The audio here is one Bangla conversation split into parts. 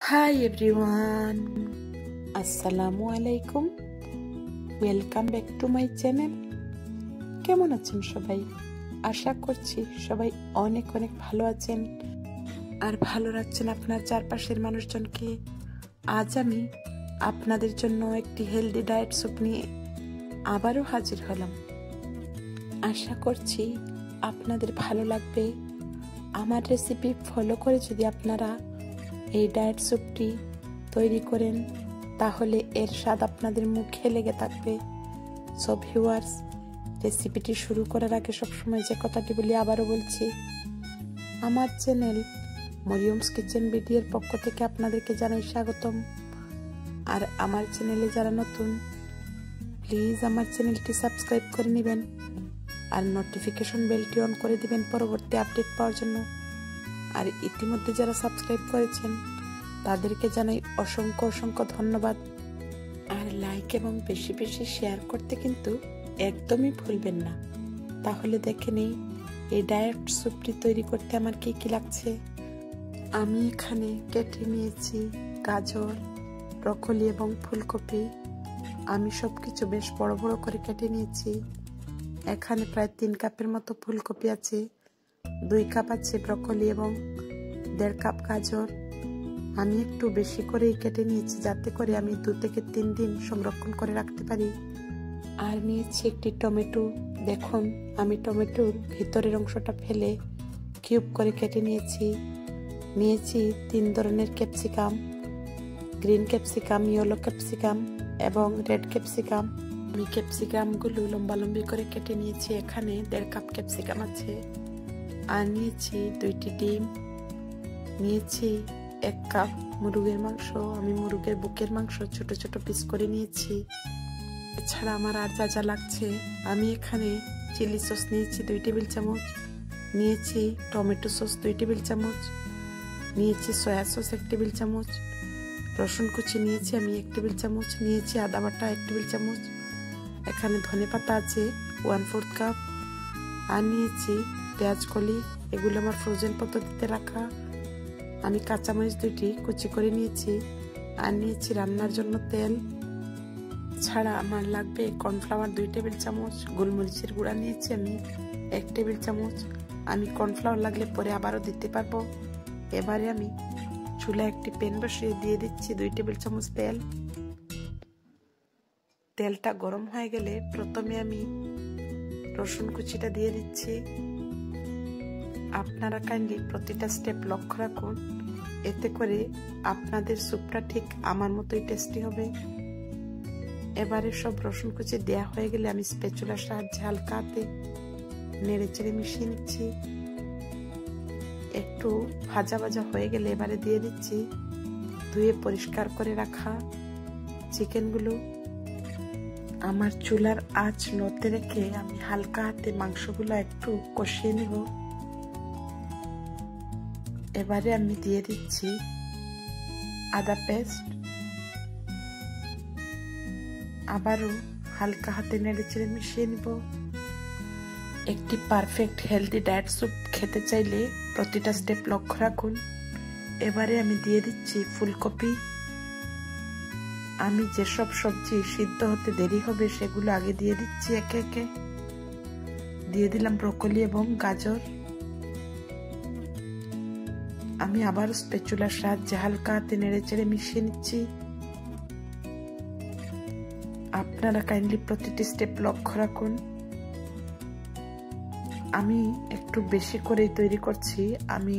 হাই এভরিওয়ান, আসসালামু আলাইকুম। Welcome back to my channel. কেমন আছেন সবাই? আশা করছি সবাই অনেক অনেক ভালো আছেন আর ভালো রাখছেন আপনার চারপাশের মানুষজনকে। আজ আমি আপনাদের জন্য একটি হেলদি ডায়েট স্যুপ নিয়ে আবারও হাজির হলাম। আশা করছি আপনাদের ভালো লাগবে। আমার রেসিপি ফলো করে যদি আপনারা এই ডায়েট স্যুপটি তৈরি করেন তাহলে এর স্বাদ আপনাদের মুখে লেগে থাকবে। সো ভিউয়ার্স, রেসিপিটি শুরু করার আগে সবসময় যে কথাটি বলি আবারও বলছি, আমার চ্যানেল মরিয়মস কিচেন বিডির পক্ষ থেকে আপনাদেরকে জানাই স্বাগতম। আর আমার চ্যানেলে যারা নতুন, প্লিজ আমার চ্যানেলটি সাবস্ক্রাইব করে নেবেন আর নোটিফিকেশন বেলটি অন করে দিবেন পরবর্তী আপডেট পাওয়ার জন্য। আর ইতিমধ্যে যারা সাবস্ক্রাইব করেছেন তাদেরকে জানাই অসংখ্য অসংখ্য ধন্যবাদ। আর লাইক এবং বেশি বেশি শেয়ার করতে কিন্তু একদমই ভুলবেন না। তাহলে দেখে নেই এই ডায়েট স্যুপটি তৈরি করতে আমার কি কি লাগছে। আমি এখানে কেটে নিয়েছি গাজর, ব্রকলি এবং ফুলকপি। আমি সবকিছু বেশ বড় বড় করে কেটে নিয়েছি। এখানে প্রায় 3 কাপের মতো ফুলকপি আছে, 2 কাপ আছে ব্রকলি এবং 1.5 কাপ গাজর। আমি একটু বেশি করেই কেটে নিয়েছি যাতে করে আমি 2 থেকে 3 দিন সংরক্ষণ করে রাখতে পারি। আর নিয়েছি একটি টমেটো। দেখুন, আমি টমেটোর ভিতরের অংশটা ফেলে কিউব করে কেটে নিয়েছি। নিয়েছি 3 ধরনের capsicum, green capsicum, yellow capsicum এবং রেড ক্যাপসিকাম। আমি ক্যাপসিকামগুলো লম্বালম্বি করে কেটে নিয়েছি। এখানে 1.5 কাপ ক্যাপসিকাম আছে। আর নিয়েছি 2টি ডিম, নিয়েছি 1 কাপ মুরগের মাংস। আমি মুরগের বুকের মাংস ছোট ছোট পিস করে নিয়েছি। এছাড়া আমার আর যা যা লাগছে, আমি এখানে চিলি সস নিয়েছি 2 টেবিল চামচ, নিয়েছি টমেটো সস 2 টেবিল চামচ, নিয়েছি সয়া সস 1 টেবিল চামচ, রসুন কুচি নিয়েছি আমি 1 টেবিল চামচ, নিয়েছি আদা বাটা 1 টেবিল চামচ, এখানে ধনে পাতা আছে 1/4 কাপ, আর নিয়েছি পেঁয়াজ কলি। এগুলো আমার ফ্রোজেন পদ্ধতিতে রাখা। আমি কাঁচামরিচ 2টি কুচি করে নিয়েছি। আর নিয়েছি রান্নার জন্য তেল। ছাড়া আমার লাগবে কর্নফ্লাওয়ার 2 টেবিল চামচ, গোলমরিচের গুঁড়া নিয়েছি আমি 1 টেবিল চামচ। আমি কর্নফ্লাওয়ার লাগলে পরে আবারও দিতে পারবো। এবারে আমি চুলায় একটি প্যান বসিয়ে দিয়ে দিচ্ছি 2 টেবিল চামচ তেল। তেলটা গরম হয়ে গেলে প্রথমে আমি রসুন কুচিটা দিয়ে দিচ্ছি। আপনারা কাইন্ডলি প্রতিটা স্টেপ লক্ষ্য রাখুন, এতে করে আপনাদের স্যুপটা ঠিক আমার মতোই টেস্টি হবে। এবারে সব রসুন কুচি দেয়া হয়ে গেলে আমি স্প্যাচুলার সাহায্যে হালকা হাতে নেড়ে চেড়ে মিশিয়ে নিচ্ছি। একটু ভাজা ভাজা হয়ে গেলে এবারে দিয়ে দিচ্ছি ধুয়ে পরিষ্কার করে রাখা চিকেনগুলো। আমার চুলার আঁচ লোতে রেখে আমি হালকা হাতে মাংসগুলো একটু কষিয়ে নেব। এবারে আমি দিয়ে দিচ্ছি আদা পেস্ট। আবারও হালকা হাতে নেড়ে চেড়ে মিশিয়ে নিব। একটি পারফেক্ট হেলদি ডায়েট স্যুপ খেতে চাইলে প্রতিটা স্টেপ লক্ষ্য রাখুন। এবারে আমি দিয়ে দিচ্ছি ফুলকপি। আমি যেসব সবজি সিদ্ধ হতে দেরি হবে সেগুলো আগে দিয়ে দিচ্ছি একে একে। দিয়ে দিলাম ব্রকলি এবং গাজর। আমি আবার স্প্যাচুলার সাহায্যে হালকা হাতে নেড়ে চেড়ে মিশিয়ে নিচ্ছি। আপনারা কাইন্ডলি প্রতিটি স্টেপ লক্ষ্য রাখুন। আমি একটু বেশি করেই তৈরি করছি। আমি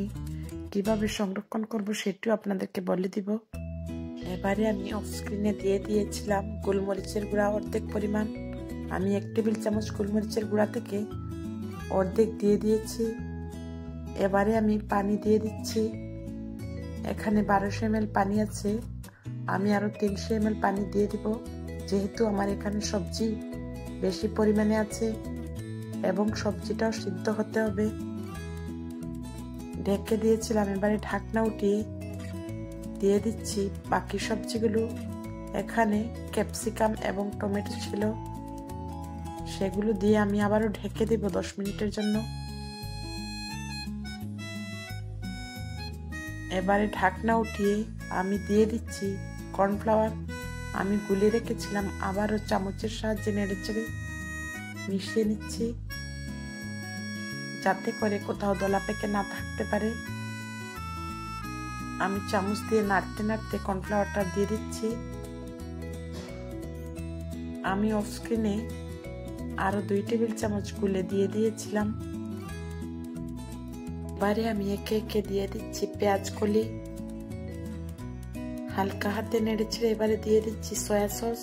কিভাবে সংরক্ষণ করব সেটিও আপনাদেরকে বলে দিব। এবারে আমি অফ স্ক্রিনে দিয়ে দিয়েছিলাম গোলমরিচের গুঁড়া অর্ধেক পরিমাণ। আমি 1 টেবিল চামচ গোলমরিচের গুঁড়া থেকে অর্ধেক দিয়ে দিয়েছি। এবারে আমি পানি দিয়ে দিচ্ছি। এখানে 1200 ml পানি আছে। আমি আরো 300 ml পানি দিয়ে দিব, যেহেতু আমার এখানে সবজি বেশি পরিমাণে আছে এবং সবজিটাও সিদ্ধ হতে হবে। ঢেকে দিয়েছিলাম। এবারে ঢাকনা উঠিয়ে দিয়ে দিচ্ছি বাকি সবজিগুলো। এখানে ক্যাপসিকাম এবং টমেটো ছিল, সেগুলো দিয়ে আমি আবারও ঢেকে দেব 10 মিনিটের জন্য। এবারে ঢাকনা উঠিয়ে আমি দিয়ে দিচ্ছি কর্নফ্লাওয়ার। আমি গুলিয়ে রেখেছিলাম, আবারও চামচের সাহায্যে নেড়েচেড়ে মিশিয়ে নিচ্ছি, যাতে করে কোথাও দলা পেকে না থাকতে পারে। আমি চামচ দিয়ে নাড়তে নাড়তে কর্নফ্লাওয়ারটা দিয়ে দিচ্ছি। আমি অফ স্ক্রিনে আরো 2 টেবিল চামচ গুলে দিয়ে দিয়েছিলাম। এবারে আমি একে একে দিয়ে দিচ্ছি পেঁয়াজ কলি। হালকা হাতে নেড়েছেড়ে এবারে দিয়ে দিচ্ছি সয়া সস,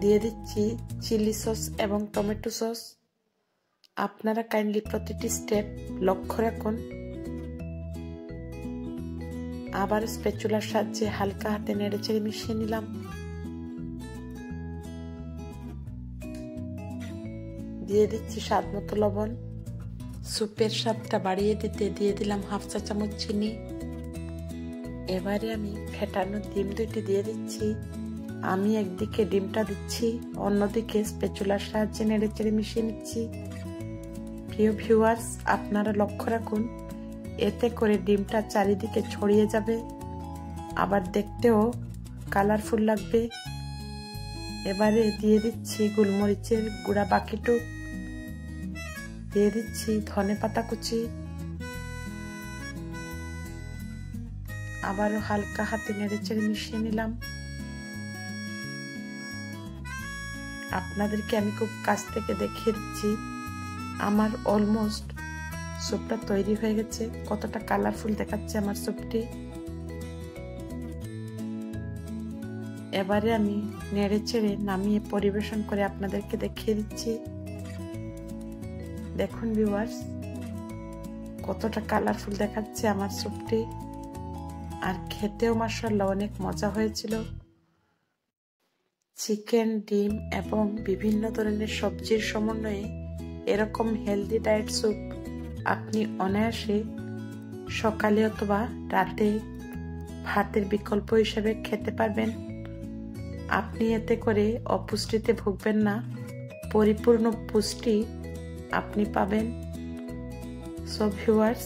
দিয়ে দিচ্ছি চিলি সস এবং টমেটো সস। আপনারা কাইন্ডলি প্রতিটি স্টেপ লক্ষ্য রাখুন। আবার স্প্যাচুলার সাহায্যে হালকা হাতে নেড়েচেড়ে মিশিয়ে নিলাম। দিয়ে দিচ্ছি স্বাদ মতো লবণ। স্যুপের স্বাদটা বাড়িয়ে দিতে দিয়ে দিলাম 1/2 চা চামচ চিনি। এবারে আমি ফেটানো ডিম 2টি দিয়ে দিচ্ছি। আমি একদিকে ডিমটা দিচ্ছি, অন্যদিকে স্প্যাচুলার সাহায্যে নেড়েচেড়ে মিশিয়ে নিচ্ছি। প্রিয় ভিউয়ার্স, আপনারা লক্ষ্য রাখুন, এতে করে ডিমটা চারিদিকে ছড়িয়ে যাবে, আবার দেখতেও কালারফুল লাগবে। এবারে দিয়ে দিচ্ছি গোলমরিচের গুঁড়া বাকিটুক, দিয়ে দিচ্ছি ধনেপাতা কুচি। আবারও হালকা হাতে নেড়েচেড়ে মিশিয়ে নিলাম। আপনাদেরকে আমি খুব কাছ থেকে দেখিয়ে দিচ্ছি আমার অলমোস্ট স্যুপটা তৈরি হয়ে গেছে। কতটা কালারফুল দেখাচ্ছে আমার স্যুপটি। এবারে আমি নেড়েচেড়ে নামিয়ে পরিবেশন করে আপনাদেরকে দেখিয়ে দিচ্ছি। দেখুন ভিউয়ার্স, কতটা কালারফুল দেখাচ্ছে আমার স্যুপটি, আর খেতেও মাশাআল্লাহ অনেক মজা হয়েছিল। চিকেন, ডিম এবং বিভিন্ন ধরনের সবজির সমন্বয়ে এরকম হেলদি ডায়েট স্যুপ আপনি অনায়াসে সকালে অথবা রাতে ভাতের বিকল্প হিসেবে খেতে পারবেন। আপনি এতে করে অপুষ্টিতে ভুগবেন না, পরিপূর্ণ পুষ্টি আপনি পাবেন। সো ভিউয়ার্স,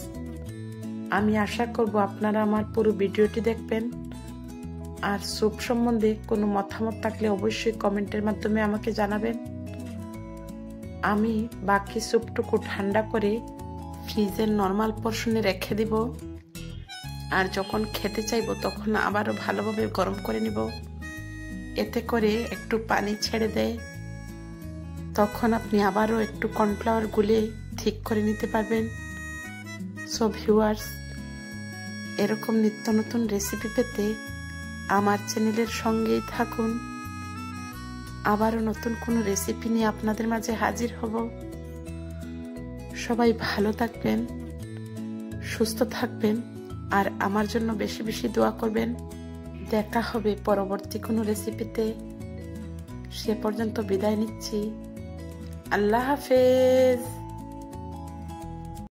আমি আশা করব আপনারা আমার পুরো ভিডিওটি দেখবেন। আর স্যুপ সম্বন্ধে কোনো মতামত থাকলে অবশ্যই কমেন্টের মাধ্যমে আমাকে জানাবেন। আমি বাকি স্যুপটুকু ঠান্ডা করে ফ্রিজের নর্মাল পোর্শনে রেখে দিব, আর যখন খেতে চাইবো তখন আবারও ভালোভাবে গরম করে নিব। এতে করে একটু পানি ছেড়ে দেয়, তখন আপনি আবারও একটু কর্নফ্লাওয়ার গুলে ঠিক করে নিতে পারবেন। সো ভিউয়ার্স, এরকম নিত্য নতুন রেসিপি পেতে আমার চ্যানেলের সঙ্গেই থাকুন। আবারও নতুন কোনো রেসিপি নিয়ে আপনাদের মাঝে হাজির হব। সবাই ভালো থাকবেন, সুস্থ থাকবেন, আর আমার জন্য বেশি বেশি দোয়া করবেন। দেখা হবে পরবর্তী কোনো রেসিপিতে। সে পর্যন্ত বিদায় নিচ্ছি। আল্লাহ হাফেজ।